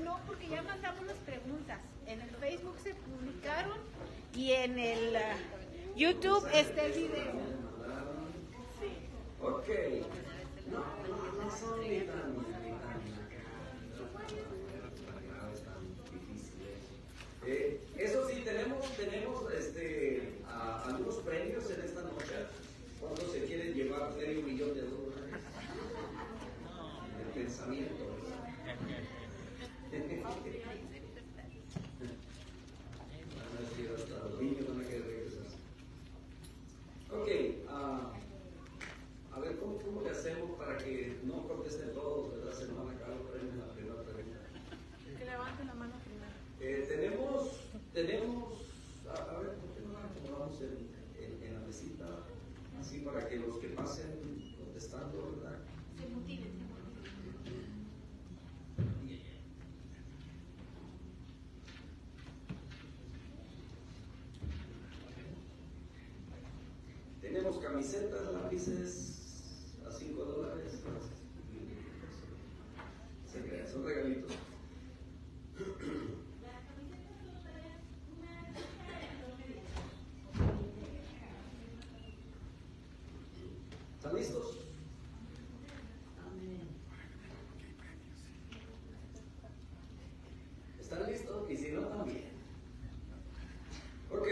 No, porque ya mandamos las preguntas. En el Facebook se publicaron y en el YouTube está el video. Ok. No son ni tan difíciles. Eso sí, tenemos algunos premios en esta noche. ¿Cuántos se quieren llevar $500,000? El pensamiento. Hasta los niños van a querer regresar. Ok, a ver, ¿cómo le hacemos para que no contesten todos, ¿verdad? Se nos van a acabar los premios en la primera pregunta. Que levanten la mano primero. A ver, ¿por qué no la acomodamos en la mesita? Así para que los que pasen contestando, ¿verdad? Se motiven. Tenemos camisetas, lápices a $5. Se crean, son regalitos. ¿Están listos? ¿Están listos? Y si no, también. Ok.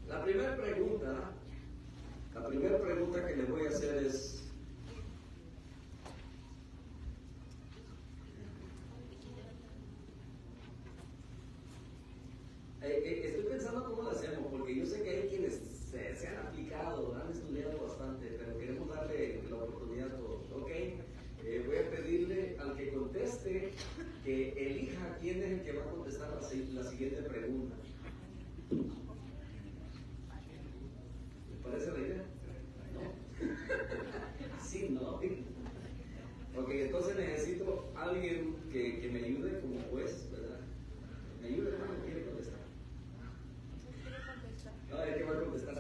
La primera pregunta que les voy a hacer es: estoy pensando cómo lo hacemos, porque yo sé que hay quienes se han aplicado, han estudiado bastante, pero queremos darle la oportunidad a todos. Ok, voy a pedirle al que conteste que elija quién es el que va a contestar la siguiente pregunta. ¿Les parece la idea? ¿No? Sí, ¿no? Ok, entonces necesito a alguien que me ayude como juez, ¿verdad? ¿Me ayuda, hermano? ¿Quiere contestar? No, ¿el que va a contestar?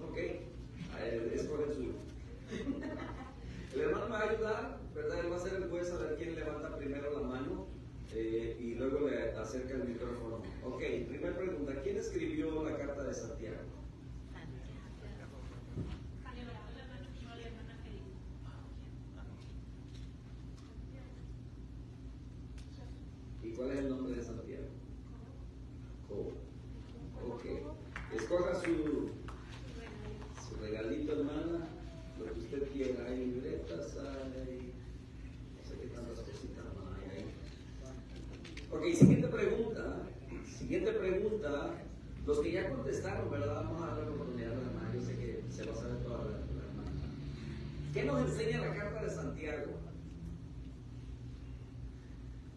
Ok, escoge el suyo. El hermano me va a ayudar, ¿verdad? Él va a ser el juez a ver quién levanta primero la mano y luego le acerca el micrófono. Ok, primera pregunta: ¿quién escribió la carta de Santiago? ¿Y cuál es el nombre de Santiago? Jacobo. Ok. Escoja su regalito, hermana, lo que usted quiera. Hay libretas, hay no sé qué tantas cositas más hay ahí. Ok, siguiente pregunta. Los que ya contestaron, ¿verdad? Vamos a darle la oportunidad a la hermana. Yo sé que se va a saber toda la hermana. ¿Qué nos enseña la carta de Santiago?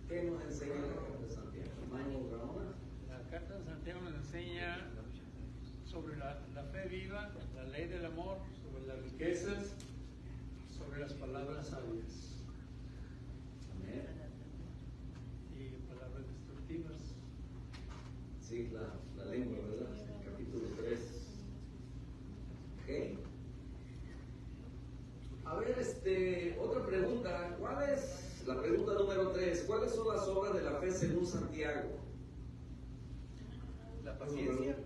¿Qué nos enseña la carta de Santiago? Hermano Ramón. La carta de Santiago nos enseña sobre la fe viva, la ley del amor, sobre las riquezas, sobre las palabras sabias. Amén. Y palabras destructivas. Sí, la lengua, ¿verdad? Capítulo 3. Ok. A ver, otra pregunta. ¿Cuál es la pregunta número 3? ¿Cuáles son las obras de la fe según Santiago? La paciencia.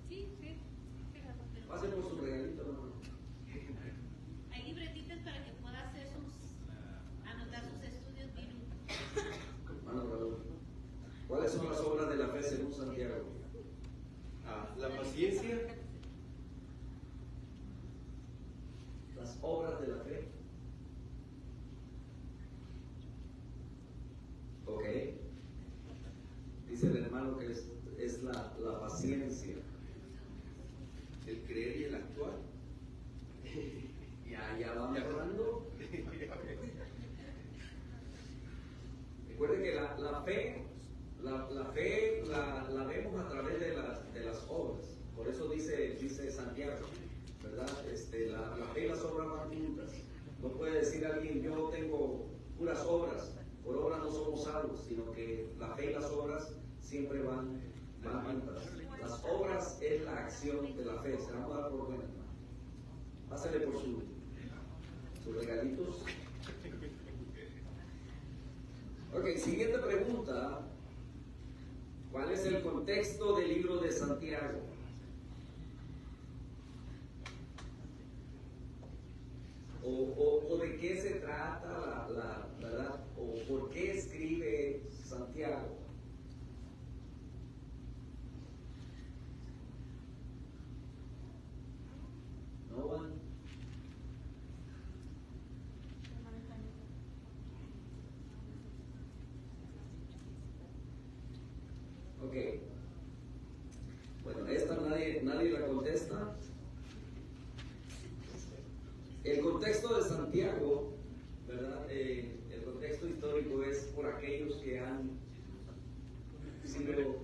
Sí. Pásenos su regalito, hermano. Hay libretitas para que pueda anotar sus estudios bíblicos. Hermano Raúl. ¿Cuáles son las obras de la fe según Santiago? La paciencia, Las obras de la fe. Ok. Dice el hermano que es la paciencia. el creer y el actuar. Ya va mejorando. Recuerden que la fe la vemos a través de las obras. Por eso dice Santiago, ¿verdad? La fe y las obras van juntas. No puede decir alguien: yo tengo puras obras, por obra no somos salvos, sino que la fe y las obras siempre van juntas. Las obras es la acción de la fe. Se van a dar por buena. Pásale por sus regalitos. Ok, siguiente pregunta. ¿Cuál es el contexto del libro de Santiago? O de qué se trata la verdad, o por qué escribe Santiago. ¿No van? Ok. Bueno, esta nadie la contesta. El contexto de Santiago, ¿verdad? El contexto histórico es por aquellos que han sido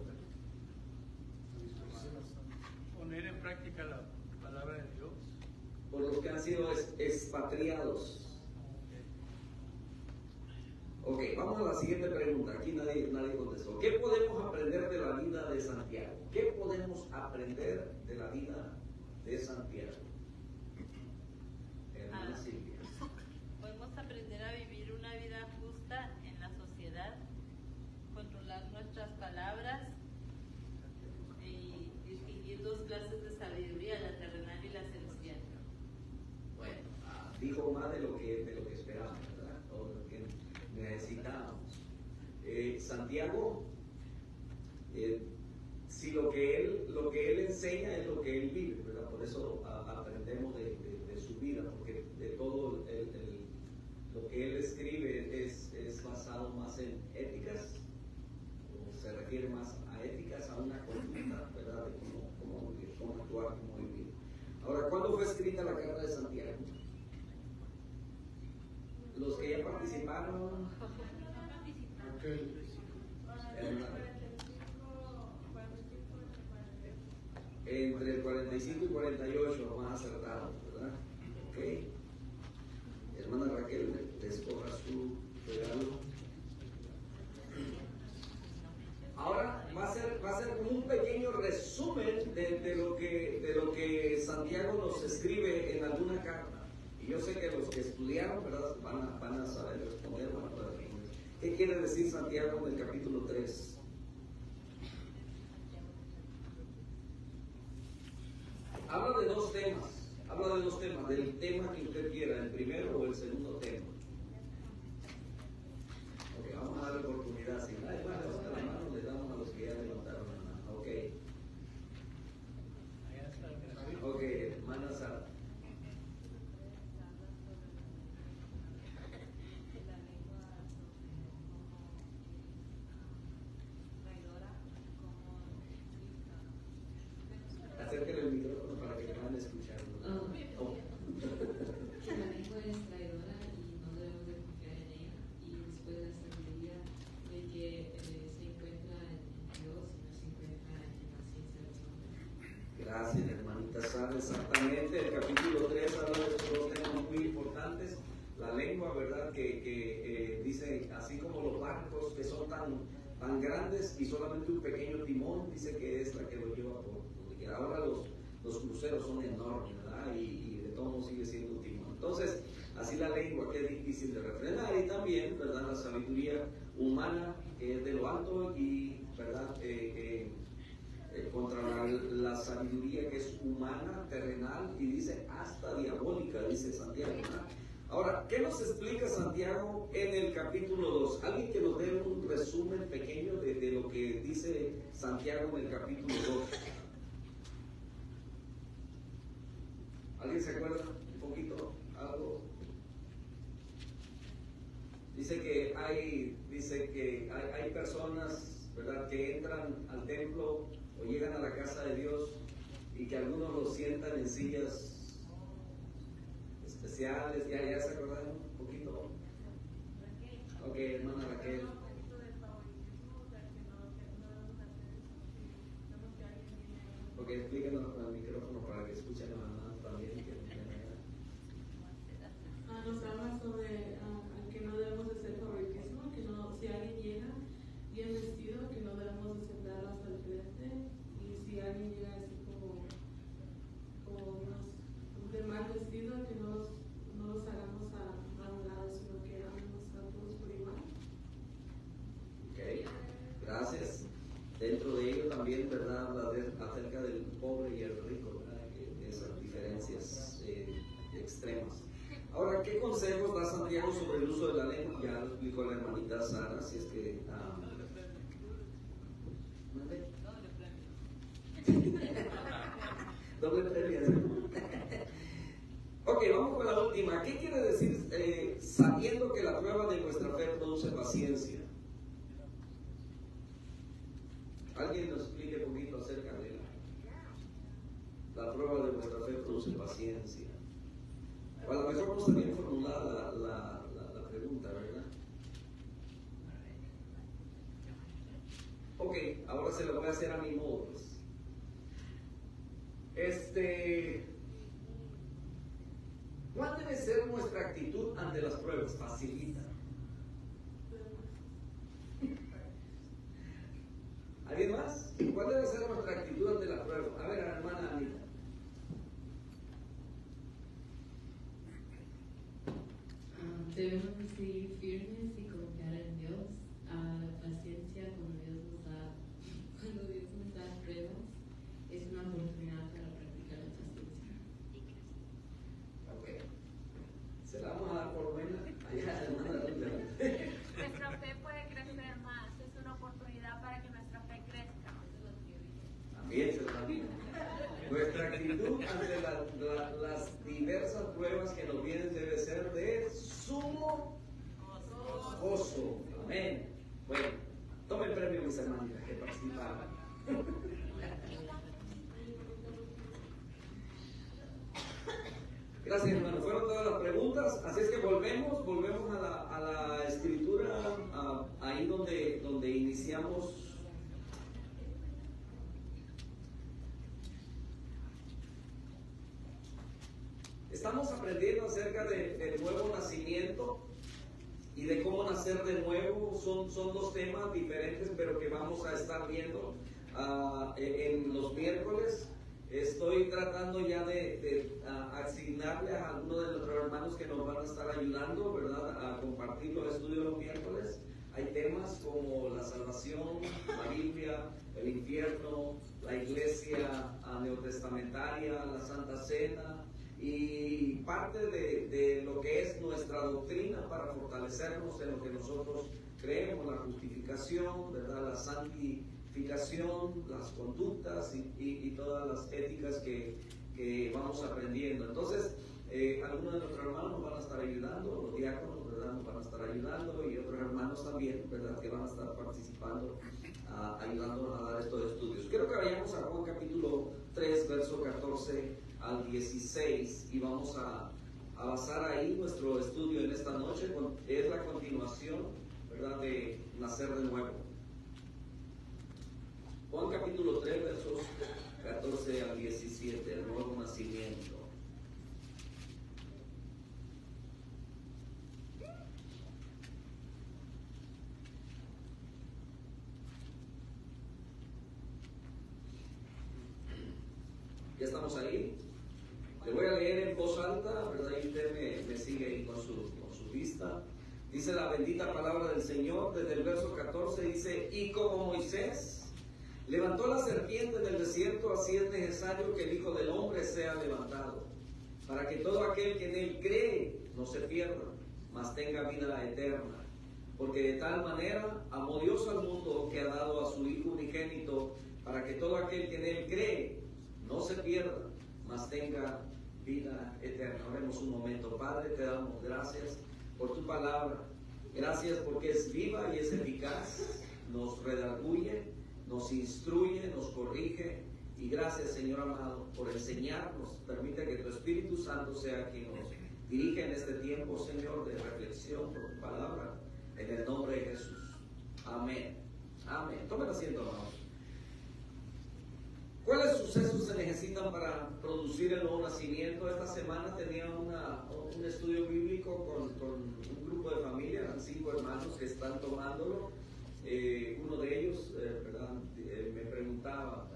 poner en práctica la palabra de Dios. por los que han sido expatriados. Ok, vamos a la siguiente pregunta. Aquí nadie contestó. ¿Qué podemos aprender de la vida de Santiago? ¿Qué podemos aprender de la vida de Santiago? Hermana Silvia. Podemos aprender a vivir una vida justa en la sociedad, controlar nuestras palabras y distinguir dos clases de sabiduría, la terrenal y la celestial. Bueno, dijo más de lo que esperábamos, ¿verdad? O de lo que necesitábamos. Santiago, si lo que él enseña es lo que él vive, ¿verdad? Por eso aprendemos de su vida, porque de todo lo que él escribe es basado más en éticas, o se refiere más a éticas, a una conducta, ¿verdad? De cómo actuar, cómo vivir. Ahora, ¿cuándo fue escrita la carta de Santiago? Los que ya participaron. Entre el 45 y 48 más acertados, ¿verdad? Ok. Hermana Raquel, escoja su regalo. Ahora va a ser como un pequeño resumen de lo que Santiago nos escribe en alguna carta. Y yo sé que los que estudiaron, ¿verdad? van a saber responder. ¿Qué quiere decir Santiago en el capítulo 3? Habla de dos temas, del tema que usted quiera, el primero o el segundo tema. Ok, vamos a darle oportunidad. Si nadie va a levantar la mano, le damos a los que ya levantaron la mano. Ok. Ok, hermana Sara. Acérquele el micrófono para que puedan escuchar. Oh. La lengua es traidora y no debemos de confiar en ella. Y después de la sabiduría de que se encuentra en Dios y no se encuentra en la ciencia de los hombres. Gracias, hermanita Sara. Exactamente, el capítulo 3 habla de estos dos temas muy importantes. La lengua, ¿verdad? Que dice, así como los barcos que son tan grandes y solamente un pequeño timón, dice que es la que lo lleva por donde quiera. Ahora los cruceros son enormes, ¿verdad? Y de todo sigue siendo un timón. Entonces, así la lengua que es difícil de refrenar, y también, ¿verdad? La sabiduría humana que es de lo alto y, ¿verdad? Contra la sabiduría que es humana, terrenal, y dice hasta diabólica, dice Santiago, ¿verdad? Ahora, ¿qué nos explica Santiago en el capítulo 2? Alguien que nos dé un resumen pequeño de lo que dice Santiago en el capítulo 2. ¿Alguien se acuerda un poquito? ¿Algo? Dice que hay personas, ¿verdad?, que entran al templo o llegan a la casa de Dios y que algunos los sientan en sillas especiales. ¿Ya se acordaron un poquito? Ok, hermana Raquel. Ok, explícanos con el micrófono para que escuchen a mamá también. Nos habla sobre que no debemos de hacer favoritismo, que no dentro de ello también, ¿verdad?, habla acerca del pobre y el rico, ¿verdad?, que esas diferencias extremas. Ahora, ¿qué consejos da Santiago sobre el uso de la lengua? Ya lo explicó la hermanita Sara, si es que... Doble premio. Ok, vamos con la última. ¿Qué quiere decir sabiendo que la prueba de nuestra fe produce paciencia? ¿Alguien nos explique un poquito acerca de la prueba de nuestra fe produce paciencia? O a lo mejor no está bien formulada la pregunta, ¿verdad? Ok, ahora se lo voy a hacer a mi modo, pues. ¿Cuál debe ser nuestra actitud ante las pruebas? Facilita. ¿Alguien más? ¿Cuál debe ser nuestra actitud ante la prueba? A ver, hermana Anita. Debemos seguir firmes y confiar en Dios. La paciencia cuando Dios nos da pruebas, es una oportunidad para practicar la paciencia. Ok. Se la vamos a dar por buena. Allá, hermana Anita. Nuestra fe puede crecer más, es una oportunidad para que nuestra fe crezca. También se también. Nuestra actitud ante las diversas pruebas que nos vienen debe ser de sumo gozo. Amén. Bueno, tomen el premio, mis hermanos, que participaron. Gracias, hermano. Fueron todas las preguntas. Así es que volvemos a la escritura, ahí donde iniciamos. Estamos aprendiendo acerca del nuevo nacimiento y de cómo nacer de nuevo. Son dos temas diferentes, pero que vamos a estar viendo en los miércoles. Estoy tratando ya de asignarle a algunos de nuestros hermanos que nos van a estar ayudando, ¿verdad?, a compartir los estudios los miércoles. Hay temas como la salvación, la Biblia, el infierno, la iglesia neotestamentaria, la Santa Cena, y parte de lo que es nuestra doctrina para fortalecernos en lo que nosotros creemos, la justificación, ¿verdad?, la santificación, las conductas y todas las éticas que vamos aprendiendo. Entonces, algunos de nuestros hermanos nos van a estar ayudando, los diáconos, ¿verdad?, nos van a estar ayudando, y otros hermanos también, ¿verdad?, que van a estar participando, ayudándonos a dar estos estudios. Quiero que vayamos a Juan capítulo 3, verso 14 al 16, y vamos a basar ahí nuestro estudio en esta noche. Es la continuación, ¿verdad?, de nacer de nuevo. Juan capítulo 3, versos 14 al 17, el nuevo nacimiento. ¿Ya estamos ahí? Le voy a leer en voz alta, ¿verdad? Y usted me sigue ahí con su vista. Dice la bendita palabra del Señor, desde el verso 14, dice: y como Moisés levantó la serpiente en el desierto, así es necesario que el Hijo del Hombre sea levantado, para que todo aquel que en él cree no se pierda, mas tenga vida eterna. Porque de tal manera amó Dios al mundo, que ha dado a su Hijo unigénito, para que todo aquel que en él cree no se pierda, mas tenga vida eterna. Oremos un momento. Padre, te damos gracias por tu palabra. Gracias porque es viva y es eficaz, nos redarguye, nos instruye, nos corrige. Y gracias, Señor amado, por enseñarnos. Permite que tu Espíritu Santo sea quien nos dirige en este tiempo, Señor, de reflexión por tu palabra, en el nombre de Jesús. Amén. Amén. Tomen asiento, hermanos. ¿Cuáles sucesos se necesitan para producir el nuevo nacimiento? Esta semana tenía un estudio bíblico con un grupo de familia, eran 5 hermanos que están tomándolo. Uno de ellos, ¿verdad?, me preguntaba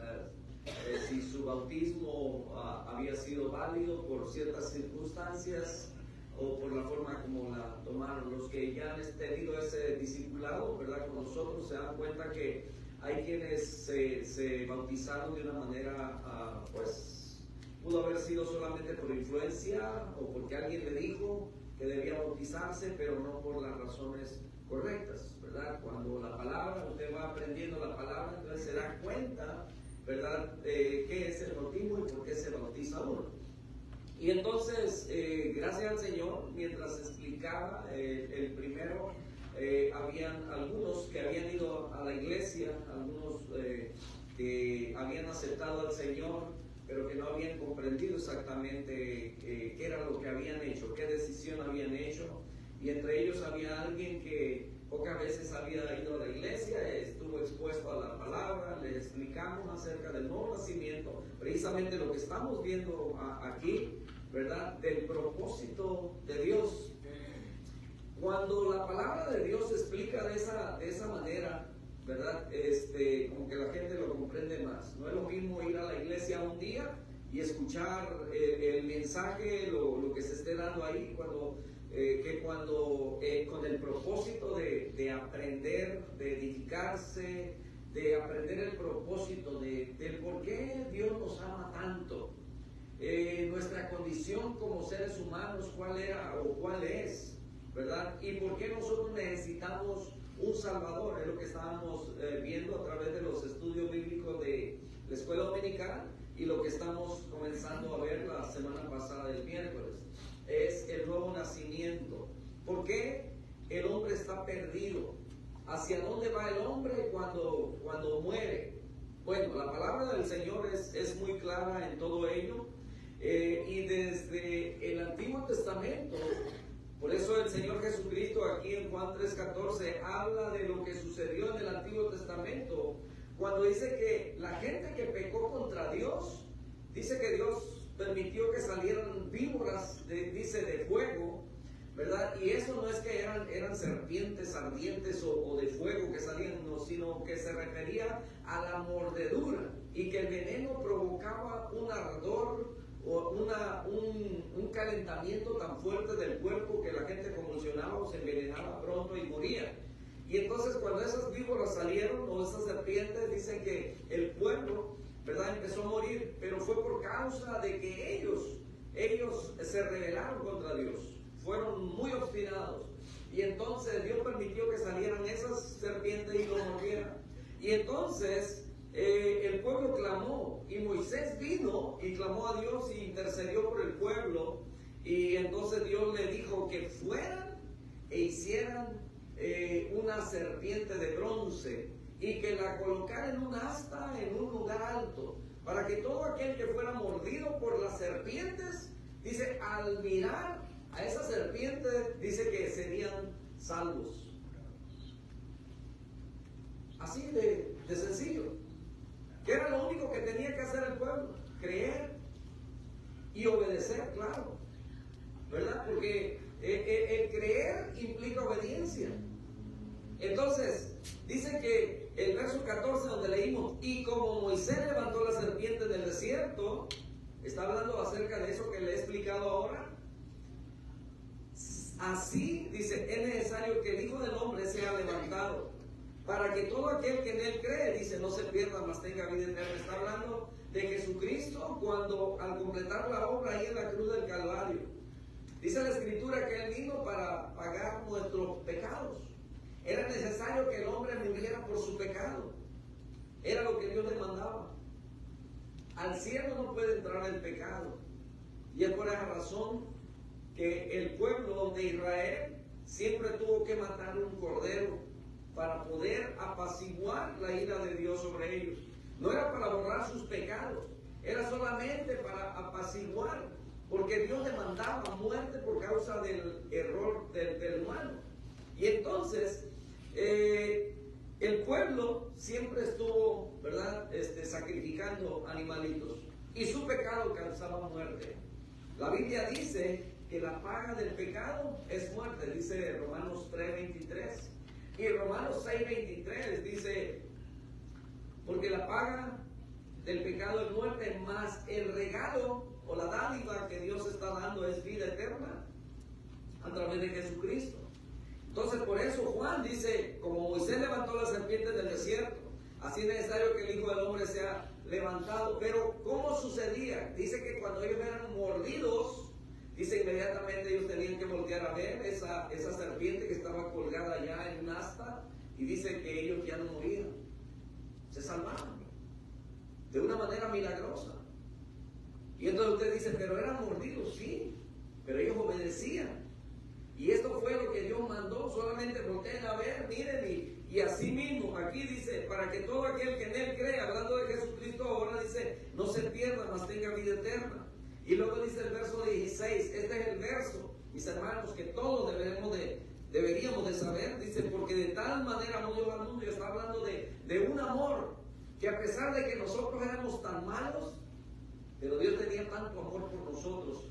si su bautismo había sido válido por ciertas circunstancias o por la forma como la tomaron. Los que ya han tenido ese discipulado, ¿verdad?, con nosotros, se dan cuenta que hay quienes se bautizaron de una manera, pues, pudo haber sido solamente por influencia o porque alguien le dijo que debía bautizarse, pero no por las razones correctas, ¿verdad? Cuando la palabra, usted va aprendiendo la palabra, entonces se da cuenta, ¿verdad?, qué es el bautismo y por qué se bautiza uno. Y entonces, gracias al Señor, mientras explicaba el primero, habían algunos que habían ido a la iglesia, algunos que habían aceptado al Señor, pero que no habían comprendido exactamente qué era lo que habían hecho, qué decisión habían hecho. Y entre ellos había alguien que pocas veces había ido a la iglesia, estuvo expuesto a la palabra, le explicamos acerca del nuevo nacimiento, precisamente lo que estamos viendo aquí, ¿verdad?, del propósito de Dios. Cuando la palabra de Dios se explica de esa manera, ¿verdad?, como que la gente lo comprende más. No es lo mismo ir a la iglesia un día y escuchar el mensaje, lo que se esté dando ahí, que cuando con el propósito de aprender, de edificarse, de aprender el propósito del por qué Dios nos ama tanto, nuestra condición como seres humanos, cuál era o cuál es, ¿verdad? Y por qué nosotros necesitamos un Salvador. Es lo que estábamos viendo a través de los estudios bíblicos de la escuela dominical y lo que estamos comenzando a ver la semana pasada, el miércoles. Es el nuevo nacimiento. ¿Por qué el hombre está perdido? ¿Hacia dónde va el hombre cuando muere? Bueno, la palabra del Señor es muy clara en todo ello. Y desde el Antiguo Testamento, por eso el Señor Jesucristo aquí en Juan 3:14 habla de lo que sucedió en el Antiguo Testamento, cuando dice que la gente que pecó contra Dios, dice que Dios permitió que salieran víboras, dice, de fuego, ¿verdad? Y eso no es que eran serpientes ardientes o de fuego que salían, no, sino que se refería a la mordedura y que el veneno provocaba un ardor o un calentamiento tan fuerte del cuerpo que la gente convulsionaba o se envenenaba pronto y moría. Y entonces cuando esas víboras salieron o esas serpientes, dicen que el pueblo, ¿verdad?, empezó a morir, pero fue por causa de que ellos se rebelaron contra Dios, fueron muy obstinados. Y entonces Dios permitió que salieran esas serpientes y los mordieran. Y entonces el pueblo clamó, y Moisés vino y clamó a Dios y intercedió por el pueblo. Y entonces Dios le dijo que fueran e hicieran una serpiente de bronce y que la colocaran en un asta en un lugar alto, para que todo aquel que fuera mordido por las serpientes, dice, al mirar a esas serpientes, dice que serían salvos. Así de sencillo. ¿Qué era lo único que tenía que hacer el pueblo? Creer y obedecer, claro, ¿verdad? Porque el creer implica obediencia. Entonces, dice que el verso 14 donde leímos, y como Moisés levantó la serpiente del desierto, está hablando acerca de eso que le he explicado ahora. Así, dice, es necesario que el Hijo del Hombre sea levantado, para que todo aquel que en él cree, dice, no se pierda, mas tenga vida eterna. Está hablando de Jesucristo cuando al completar la obra ahí en la cruz del Calvario. Dice la Escritura que él vino para pagar nuestros pecados. Era necesario que el hombre muriera por su pecado. Era lo que Dios le mandaba. Al cielo no puede entrar el pecado. Y es por esa razón que el pueblo de Israel siempre tuvo que matar un cordero para poder apaciguar la ira de Dios sobre ellos. No era para borrar sus pecados, era solamente para apaciguar, porque Dios demandaba muerte por causa del error del humano. Y entonces el pueblo siempre estuvo, ¿verdad?, sacrificando animalitos, y su pecado causaba muerte. La Biblia dice que la paga del pecado es muerte, dice Romanos 3:23. Y Romanos 6:23 dice, porque la paga del pecado es muerte, más el regalo o la dádiva que Dios está dando es vida eterna a través de Jesucristo. Entonces por eso Juan dice, como Moisés levantó la serpiente del desierto, así Así es necesario que el Hijo del Hombre sea levantado. Pero ¿cómo sucedía? Dice que cuando ellos eran mordidos, dice inmediatamente ellos tenían que voltear a ver esa serpiente que estaba colgada allá en un asta, y dice que ellos ya no morían, se salvaban de una manera milagrosa. Y entonces usted dice, pero eran mordidos, sí, pero ellos obedecían. Y esto fue lo que Dios mandó, solamente volteen a ver, miren, y así mismo, aquí dice, para que todo aquel que en Él cree, hablando de Jesucristo ahora, dice, no se pierda, mas tenga vida eterna. Y luego dice el verso 16, este es el verso, mis hermanos, que todos deberíamos de saber, dice, porque de tal manera amó Dios al mundo, y está hablando de un amor, que a pesar de que nosotros éramos tan malos, pero Dios tenía tanto amor por nosotros.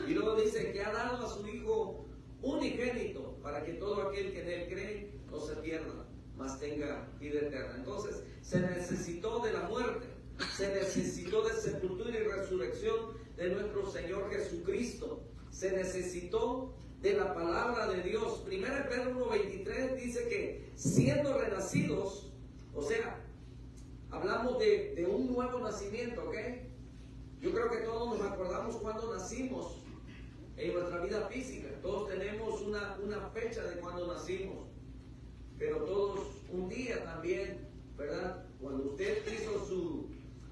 Y luego dice que ha dado a su Hijo unigénito, para que todo aquel que en Él cree no se pierda, mas tenga vida eterna. Entonces, se necesitó de la muerte, se necesitó de sepultura y resurrección de nuestro Señor Jesucristo, se necesitó de la palabra de Dios. 1 Pedro 1:23 dice que siendo renacidos, o sea, hablamos de un nuevo nacimiento, ¿ok? Yo creo que todos nos acordamos cuando nacimos en nuestra vida física. Todos tenemos una fecha de cuando nacimos, pero todos un día también, ¿verdad? Cuando usted hizo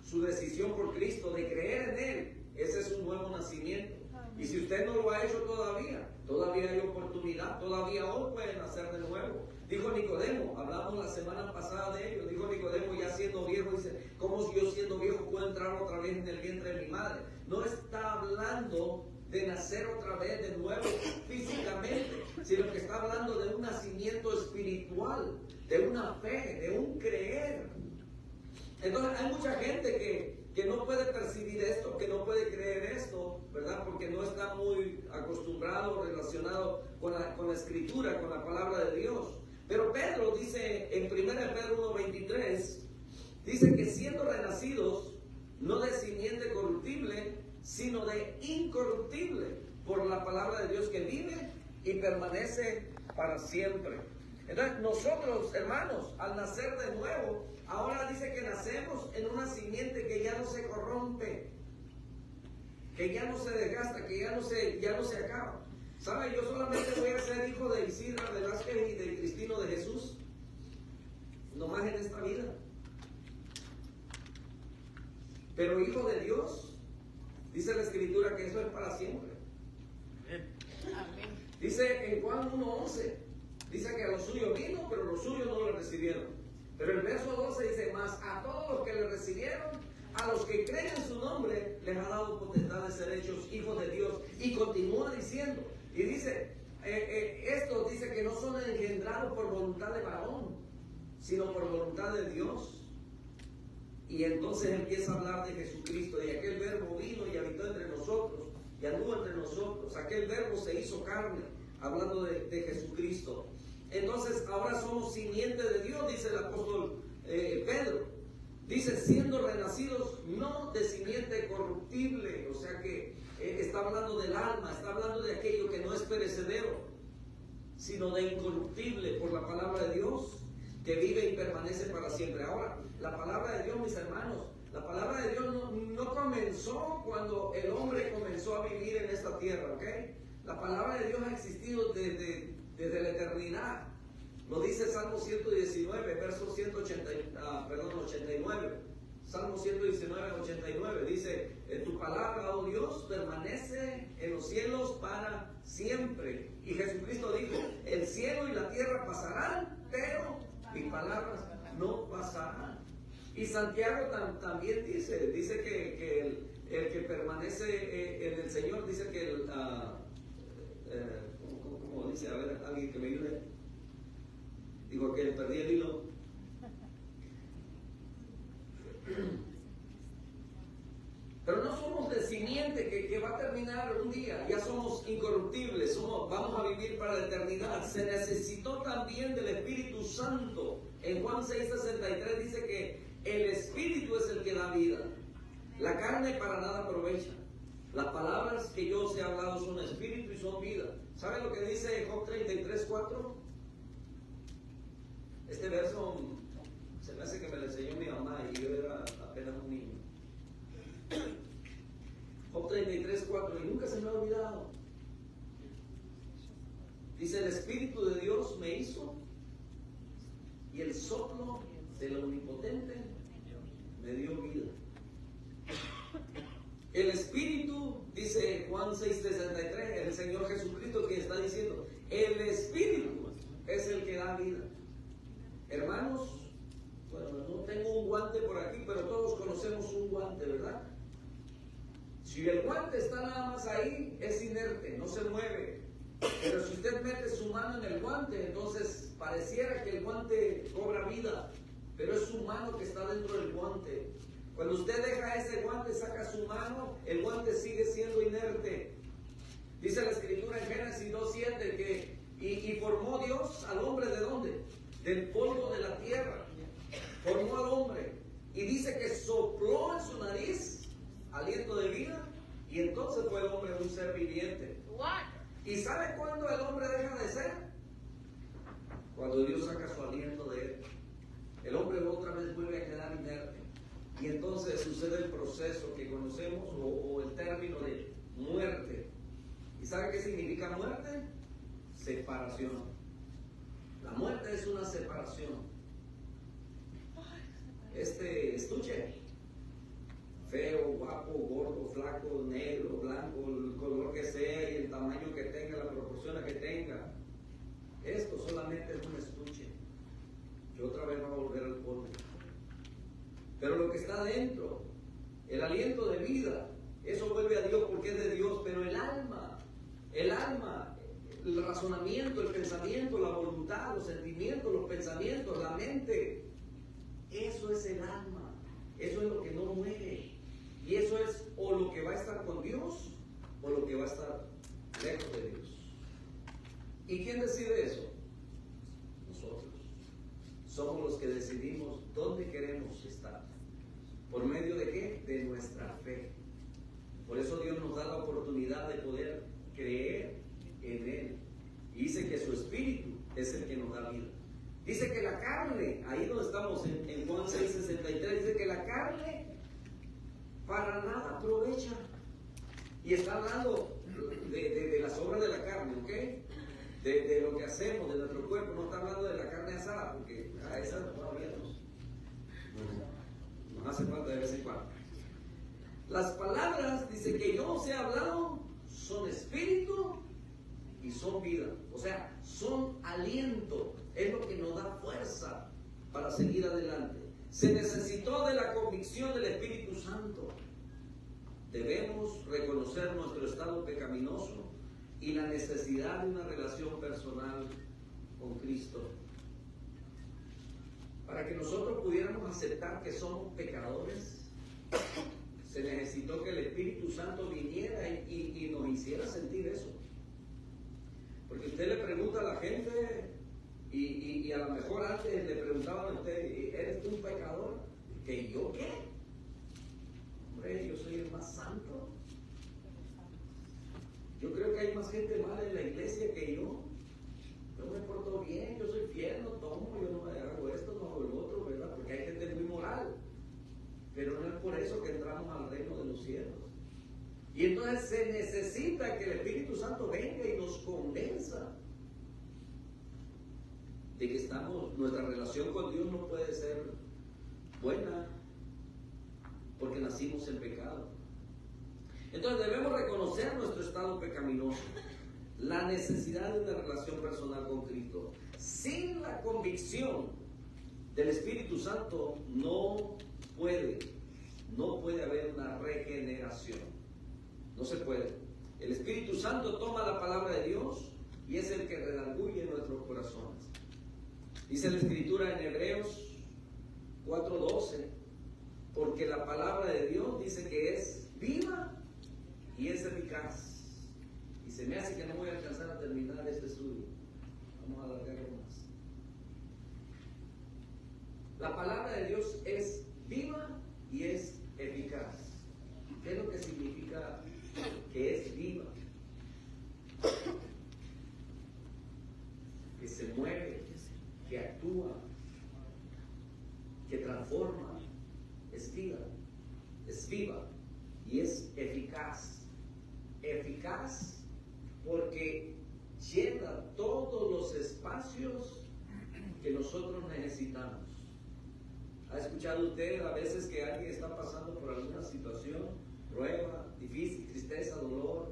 su decisión por Cristo de creer en Él, ese es un nuevo nacimiento. Y si usted no lo ha hecho todavía hay oportunidad, todavía hoy puede nacer de nuevo. Dijo Nicodemo, hablamos la semana pasada de ello, dijo Nicodemo ya siendo viejo, dice, ¿cómo yo siendo viejo puedo entrar otra vez en el vientre de mi madre? No está hablando de nacer otra vez de nuevo físicamente, sino que está hablando de un nacimiento espiritual, de una fe, de un creer. Entonces hay mucha gente que no puede percibir esto, que no puede creer esto, ¿verdad? Porque no está muy acostumbrado, relacionado con la Escritura, con la palabra de Dios. Pero Pedro dice en 1 Pedro 1:23, dice que siendo renacidos, no de simiente corruptible, sino de incorruptible, por la palabra de Dios que vive y permanece para siempre. Entonces nosotros, hermanos, al nacer de nuevo, ahora dice que nacemos en una simiente que ya no se corrompe, que ya no se desgasta, que ya no se acaba. ¿Sabe? Yo solamente voy a ser hijo de Isidra Velázquez y de Cristino de Jesús, nomás en esta vida. Pero hijo de Dios, dice la Escritura que eso es para siempre. Amén. Dice en Juan 1:11, dice que a los suyos vino, pero los suyos no lo recibieron. Pero el verso 12 dice, mas a todos los que le recibieron, a los que creen en su nombre, les ha dado potestad de ser hechos hijos de Dios. Y continúa diciendo, y dice, estos dice que no son engendrados por voluntad de varón, sino por voluntad de Dios. Y entonces empieza a hablar de Jesucristo, y aquel verbo vino y habitó entre nosotros, y anduvo entre nosotros. Aquel verbo se hizo carne, hablando de Jesucristo. Entonces ahora somos simiente de Dios, dice el apóstol Pedro. Dice, siendo renacidos no de simiente corruptible, o sea que está hablando del alma, está hablando de aquello que no es perecedero, sino de incorruptible por la palabra de Dios, que vive y permanece para siempre. Ahora, la palabra de Dios, mis hermanos, la palabra de Dios no comenzó cuando el hombre comenzó a vivir en esta tierra, ¿ok? La palabra de Dios ha existido desde la eternidad. Lo dice Salmo 119, verso 89. Salmo 119, 89. Dice, tu palabra, oh Dios, permanece en los cielos para siempre. Y Jesucristo dijo, el cielo y la tierra pasarán, pero mis palabras no pasarán. Y Santiago también dice que el que permanece en el Señor, dice que ¿cómo dice? A ver, alguien que me ayude. Digo que perdí el hilo. Pero no somos de simiente que va a terminar un día. Ya somos incorruptibles, vamos a vivir para la eternidad. Se necesitó también del Espíritu Santo. En Juan 6:63 dice que el Espíritu es el que da vida. La carne para nada aprovecha. Las palabras que yo os he hablado son espíritu y son vida. ¿Saben lo que dice Job 33:4? Este verso se me hace que me lo enseñó mi nunca se me ha olvidado. Dice, el Espíritu de Dios me hizo y el soplo del Omnipotente me dio vida. El Espíritu, dice Juan 6:63, el Señor Jesucristo que está diciendo, el Espíritu es el que da vida. Hermanos, bueno, no tengo un guante por aquí, pero todos conocemos un guante, ¿verdad? Si el guante está nada más ahí, es inerte, no se mueve. Pero si usted mete su mano en el guante, entonces pareciera que el guante cobra vida, pero es su mano que está dentro del guante. Cuando usted deja ese guante, saca su mano, el guante sigue siendo inerte. Dice la Escritura en Génesis 2:7 que y formó Dios al hombre ¿de dónde? Del polvo de la tierra. Formó al hombre y dice que sopló en su nariz aliento de vida y entonces fue el hombre un ser viviente. ¿Y sabe cuándo el hombre deja de ser? Cuando Dios saca su aliento de él. El hombre otra vez vuelve a quedar inerte. Y entonces sucede el proceso que conocemos o el término de muerte. ¿Y sabe qué significa muerte? Separación. La muerte es una separación. Estuche. Feo, guapo, gordo, flaco, negro, blanco, el color que sea y el tamaño que tenga, la proporción que tenga. Esto solamente es un estuche. Y otra vez va a volver al polvo. Pero lo que está dentro, el aliento de vida, eso vuelve a Dios porque es de Dios. Pero el alma, el razonamiento, el pensamiento, la voluntad, los sentimientos, los pensamientos, la mente, eso es el alma. Eso es lo que no muere. Y eso es o lo que va a estar con Dios o lo que va a estar lejos de Dios. ¿Y quién decide eso? Nosotros. Somos los que decidimos dónde queremos estar. ¿Por medio de qué? De nuestra fe. Por eso Dios nos da la oportunidad de poder creer en Él. Y dice que su Espíritu es el que nos da vida. Dice que la carne, ahí donde estamos en Juan 6:63, dice que la carne para nada aprovecha. Y está hablando de las obras de la carne, ¿ok? De lo que hacemos, de nuestro cuerpo. No está hablando de la carne asada, porque a esa todavía nos hace falta de vez en cuando. Las palabras, dice que yo os he hablado, son espíritu y son vida. O sea, son aliento. Es lo que nos da fuerza para seguir adelante. Se necesitó de la convicción del Espíritu Santo. Debemos reconocer nuestro estado pecaminoso y la necesidad de una relación personal con Cristo. Para que nosotros pudiéramos aceptar que somos pecadores, se necesitó que el Espíritu Santo viniera y nos hiciera sentir eso. Porque usted le pregunta a la gente, y a lo mejor antes le preguntaban a usted, ¿eres tú un pecador? ¿Que yo qué? Hombre, yo soy el más santo. Yo creo que hay más gente mala en la iglesia que yo. Yo me porto bien, yo soy fiel, no tomo, yo no me hago esto, no hago lo otro, ¿verdad? Porque hay gente muy moral. Pero no es por eso que entramos al reino de los cielos. Y entonces se necesita que el Espíritu Santo venga y nos convenza de que nuestra relación con Dios no puede ser buena porque nacimos en pecado. Entonces debemos reconocer nuestro estado pecaminoso, la necesidad de una relación personal con Cristo. Sin la convicción del Espíritu Santo no puede haber una regeneración. No se puede. El Espíritu Santo toma la palabra de Dios y es el que redarguye nuestros corazones. Dice la Escritura en Hebreos 4:12, porque la palabra de Dios dice que es viva y es eficaz. Y se me hace que no voy a alcanzar a terminar este estudio. Vamos a alargarlo más. La palabra de Dios es viva y es eficaz. ¿Qué es lo que significa que es viva? Que se mueve, que actúa, que transforma, es viva y es eficaz. eficaz porque llena todos los espacios que nosotros necesitamos. ¿Ha escuchado usted a veces que alguien está pasando por alguna situación, prueba, difícil, tristeza, dolor,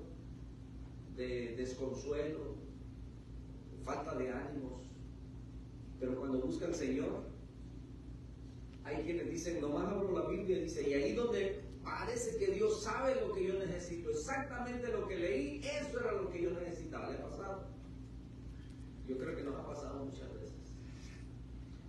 de desconsuelo, falta de ánimos? Pero cuando busca al Señor, hay quienes dicen, nomás abro la Biblia, dice, y ahí donde parece que Dios sabe lo que yo necesito, exactamente lo que leí, eso era lo que yo necesitaba. ¿Le ha pasado? Yo creo que nos ha pasado muchas veces.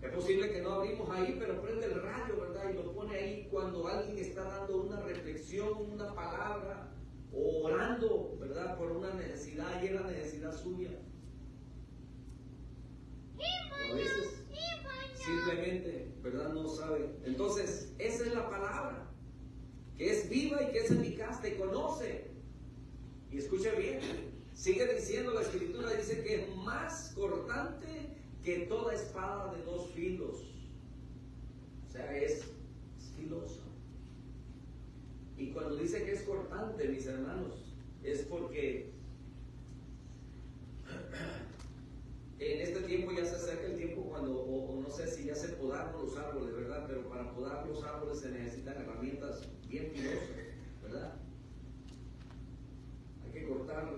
Es posible que no abrimos ahí, pero prende el radio, ¿verdad? Y lo pone ahí cuando alguien está dando una reflexión, una palabra, o orando, ¿verdad? Por una necesidad, y es la necesidad suya. O a veces simplemente, ¿verdad? No sabe. Entonces, esa es la palabra, que es viva y que es eficaz, te conoce. Y escuche bien, sigue diciendo la Escritura, dice que es más cortante que toda espada de dos filos. O sea, es filosa. Y cuando dice que es cortante, mis hermanos, es porque en este tiempo ya se acerca el tiempo cuando, o no sé si ya se podaron los árboles, ¿verdad? Pero para podar los árboles se necesitan herramientas bien filosas, ¿verdad? Hay que cortar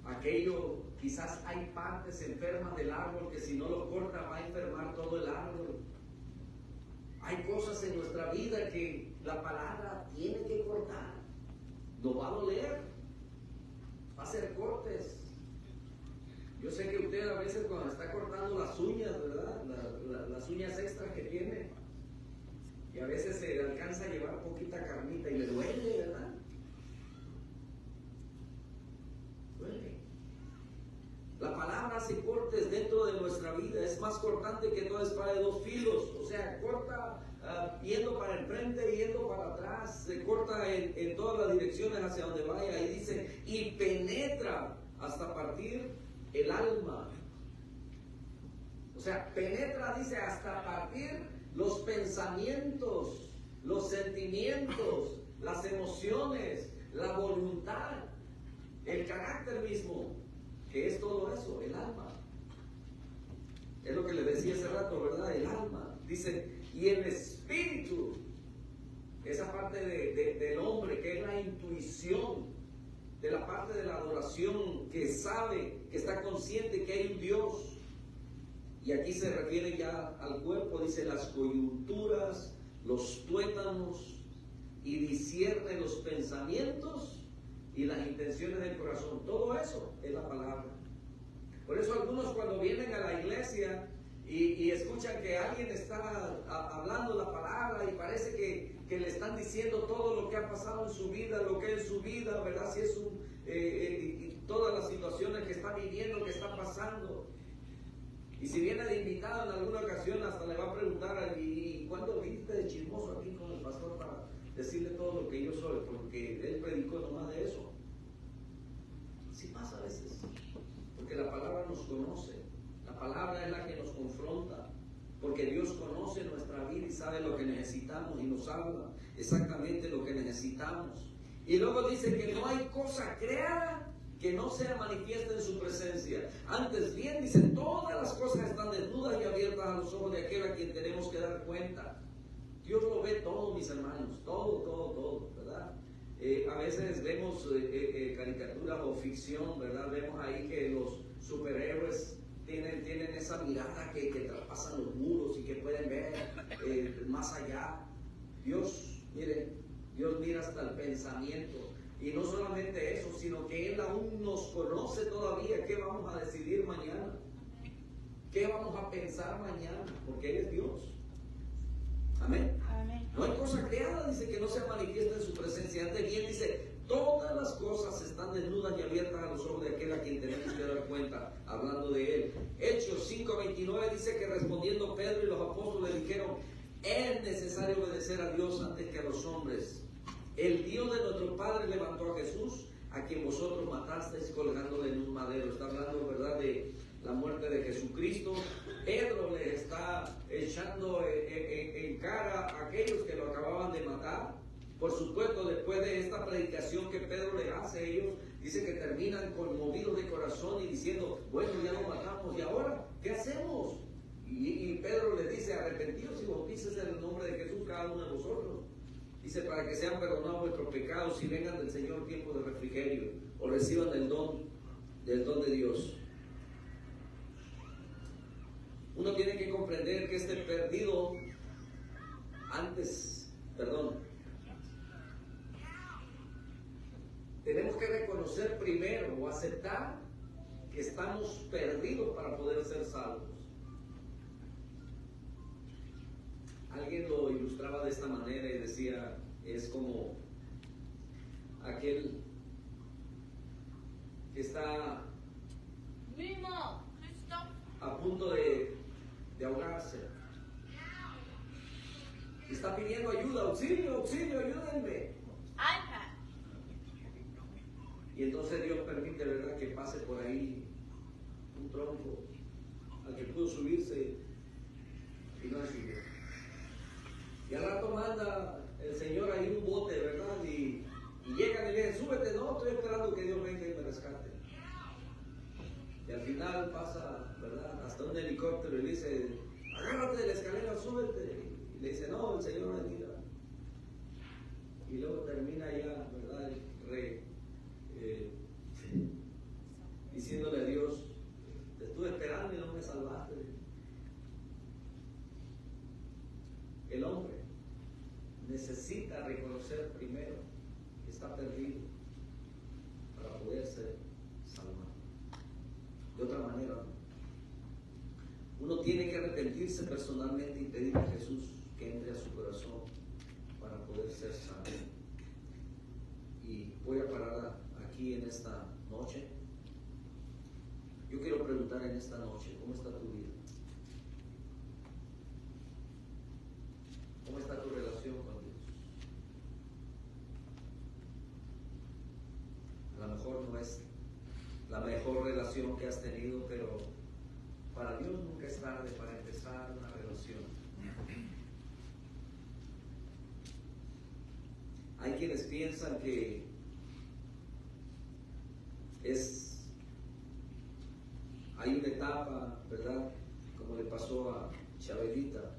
aquello. Quizás hay partes enfermas del árbol que si no lo corta va a enfermar todo el árbol. Hay cosas en nuestra vida que la palabra tiene que cortar. No va a doler, va a hacer cortes. Yo sé que usted a veces cuando está cortando las uñas, ¿verdad? Las uñas extras que tiene, y a veces se alcanza a llevar poquita carnita y le duele, ¿verdad? Duele. La palabra hace cortes dentro de nuestra vida, es más cortante que toda espada de dos filos, o sea, corta yendo para el frente, yendo para atrás, se corta en todas las direcciones hacia donde vaya, y dice, y penetra hasta partir el alma. O sea, penetra, dice, hasta partir los pensamientos, los sentimientos, las emociones, la voluntad, el carácter mismo, que es todo eso, el alma. Es lo que le decía hace rato, ¿verdad? El alma. Dice, y el espíritu, esa parte del hombre, que es la intuición, de la parte de la adoración, que sabe, que está consciente que hay un Dios. Y aquí se refiere ya al cuerpo, dice las coyunturas, los tuétanos, y discierne los pensamientos y las intenciones del corazón. Todo eso es la palabra. Por eso algunos cuando vienen a la iglesia y escuchan que alguien está hablando la palabra y parece que le están diciendo todo lo que ha pasado en su vida, lo que es su vida, ¿verdad? Si es todas las situaciones que está viviendo, que está pasando. Y si viene de invitado en alguna ocasión, hasta le va a preguntar, ¿y cuándo viniste de chismoso aquí con el pastor para decirle todo lo que yo soy? Porque él predicó nomás de eso. Sí pasa a veces, porque la palabra nos conoce, la palabra es la que nos confronta, porque Dios conoce nuestra vida y sabe lo que necesitamos y nos habla exactamente lo que necesitamos. Y luego dice que no hay cosa creada que no sea manifiesta en su presencia. Antes bien, dice, todas las cosas están desnudas y abiertas a los ojos de aquel a quien tenemos que dar cuenta. Dios lo ve todo, mis hermanos, todo, ¿verdad? A veces vemos caricaturas o ficción, ¿verdad? Vemos ahí que los superhéroes tienen esa mirada que traspasan los muros y que pueden ver más allá. Dios, mire, Dios mira hasta el pensamiento. Y no solamente eso, sino que Él aún nos conoce todavía. ¿Qué vamos a decidir mañana? ¿Qué vamos a pensar mañana? Porque Él es Dios. Amén. Amén. No hay cosa creada, dice, que no se manifiesta en su presencia. Antes bien, dice, todas las cosas están desnudas y abiertas a los ojos de aquel a quien tenemos que dar cuenta, hablando de Él. Hechos 5:29 dice que respondiendo Pedro y los apóstoles dijeron, es necesario obedecer a Dios antes que a los hombres. El Dios de nuestro Padre levantó a Jesús, a quien vosotros matasteis colgándole en un madero. Está hablando, ¿verdad?, de la muerte de Jesucristo. Pedro le está echando en cara a aquellos que lo acababan de matar. Por supuesto, después de esta predicación que Pedro le hace a ellos, dice que terminan conmovidos de corazón y diciendo, bueno, ya lo matamos, ¿y ahora qué hacemos? Y Pedro les dice, arrepentidos y bautícense en el nombre de Jesús cada uno de vosotros. Dice, para que sean perdonados vuestros pecados y vengan del Señor tiempo de refrigerio, o reciban del don de Dios. Uno tiene que comprender que este perdido tenemos que reconocer primero o aceptar que estamos perdidos para poder ser salvos. Alguien lo ilustraba de esta manera y decía, es como aquel que está a punto de ahogarse. Está pidiendo ayuda, auxilio, auxilio, ayúdenme. Y entonces Dios permite, ¿verdad?, que pase por ahí un tronco al que pudo subirse y no subió. Y al rato manda el Señor ahí un bote, ¿verdad? Y llegan y le dicen, súbete, no, estoy esperando que Dios venga y me rescate. Y al final pasa, ¿verdad?, hasta un helicóptero y le dice, agárrate de la escalera, súbete. Y le dice, no, el Señor me mira. Y luego termina ya, ¿verdad?, diciéndole a Dios, te estuve esperando y no me salvaste. El hombre necesita reconocer primero que está perdido para poder ser salvado. De otra manera, uno tiene que arrepentirse personalmente y pedir a Jesús que entre a su corazón para poder ser salvo. Y voy a parar aquí en esta noche. Yo quiero preguntar en esta noche, ¿cómo está tu vida? ¿Cómo está tu relación con Dios? A lo mejor no es la mejor relación que has tenido, pero para Dios nunca es tarde para empezar una relación. Hay quienes piensan que hay una etapa, ¿verdad?, como le pasó a Chabelita.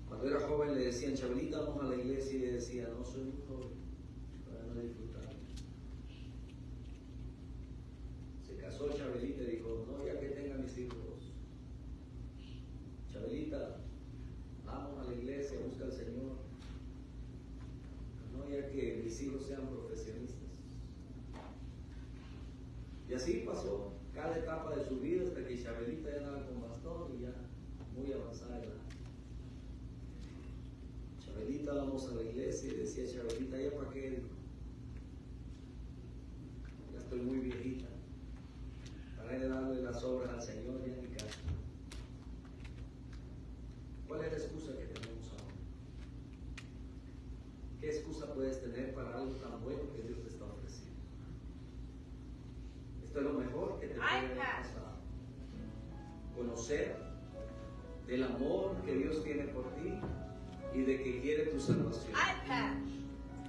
Cuando era joven le decían, Chabelita, vamos a la iglesia, y le decía, no, soy muy joven para no disfrutar. Se casó Chabelita y dijo, no, ya que tenga mis hijos. Chabelita, vamos a la iglesia, busca al Señor. No, ya que mis hijos sean profesionistas. Y así pasó cada etapa de su vida hasta que Chabelita ya andaba con bastón y ya muy avanzada edad. Chabelita, vamos a la iglesia, y decía Chabelita, ¿ya para qué? Dijo, ya estoy muy viejita para ir a darle las obras al Señor y a mi casa. ¿Cuál es la excusa que tenemos ahora? ¿Qué excusa puedes tener para algo tan bueno que Dios te está ofreciendo? Esto es lo mejor que te puede pasar. Conocer del amor que Dios tiene por ti y de que quiere tu salvación.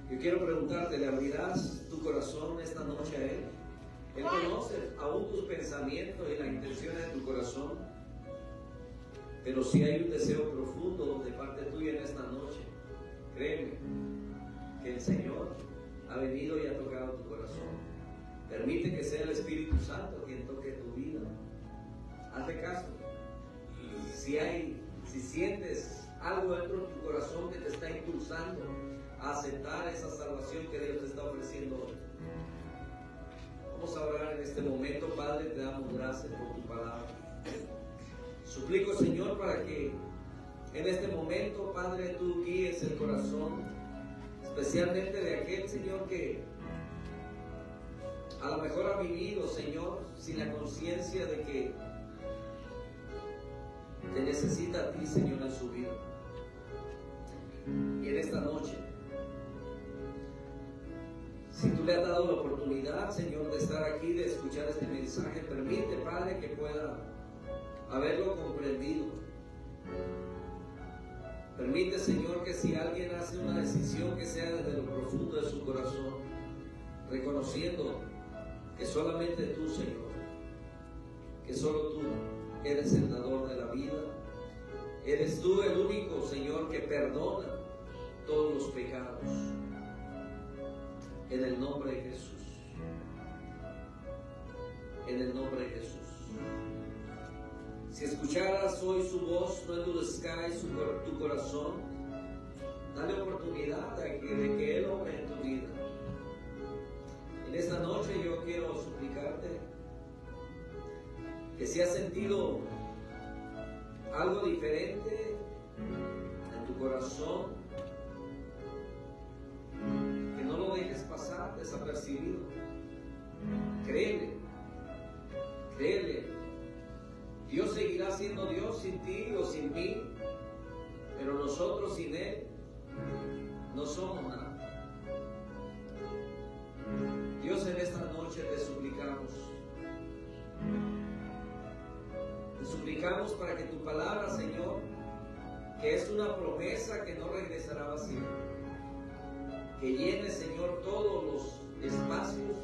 Yo quiero preguntarte, ¿le abrirás tu corazón esta noche a Él? Él conoce aún tus pensamientos y las intenciones de tu corazón. Pero si hay un deseo profundo de parte tuya en esta noche, créeme que el Señor ha venido y ha tocado tu corazón. Permite que sea el Espíritu Santo quien toque tu vida. Hazle caso. Si sientes algo dentro de tu corazón que te está impulsando a aceptar esa salvación que Dios te está ofreciendo hoy, vamos a orar en este momento. Padre, te damos gracias por tu palabra. Suplico, Señor, para que en este momento, Padre, tú guíes el corazón, especialmente de aquel, Señor, que a lo mejor ha vivido, Señor, sin la conciencia de que te necesita a ti, Señor, en su vida. Y en esta noche, si tú le has dado la oportunidad, Señor, de estar aquí, de escuchar este mensaje, permite, Padre, que pueda haberlo comprendido. Permite, Señor, que si alguien hace una decisión, que sea desde lo profundo de su corazón, reconociendo que solamente tú, Señor, que solo tú eres el dador de la vida. Eres tú el único, Señor, que perdona todos los pecados. En el nombre de Jesús. En el nombre de Jesús. Si escucharas hoy su voz, no endurezcáis tu corazón. Dale oportunidad de que Él obre en tu vida. En esta noche yo quiero suplicarte que si has sentido algo diferente en tu corazón, que no lo dejes pasar desapercibido. Créele, créele. Dios seguirá siendo Dios sin ti o sin mí, pero nosotros sin Él no somos nada. Dios, en esta noche te suplicamos. Te suplicamos para que tu palabra, Señor, que es una promesa que no regresará vacía, que llene, Señor, todos los espacios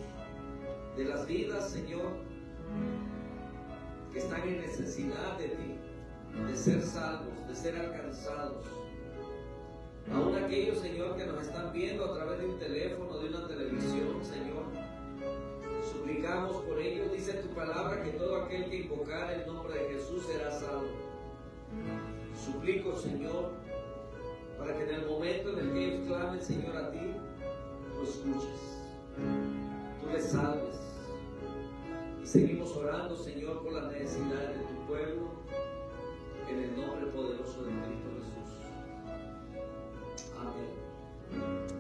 de las vidas, Señor, que están en necesidad de ti, de ser salvos, de ser alcanzados. Aún aquellos, Señor, que nos están viendo a través de un teléfono, de una televisión, Señor, suplicamos por ellos. Dice tu palabra que todo aquel que invocara el nombre de Jesús será salvo. Suplico, Señor, para que en el momento en el que ellos clamen, Señor, a ti, tú escuches, tú les salves. Y seguimos orando, Señor, por las necesidades de tu pueblo, en el nombre poderoso de Cristo Jesús. Amén.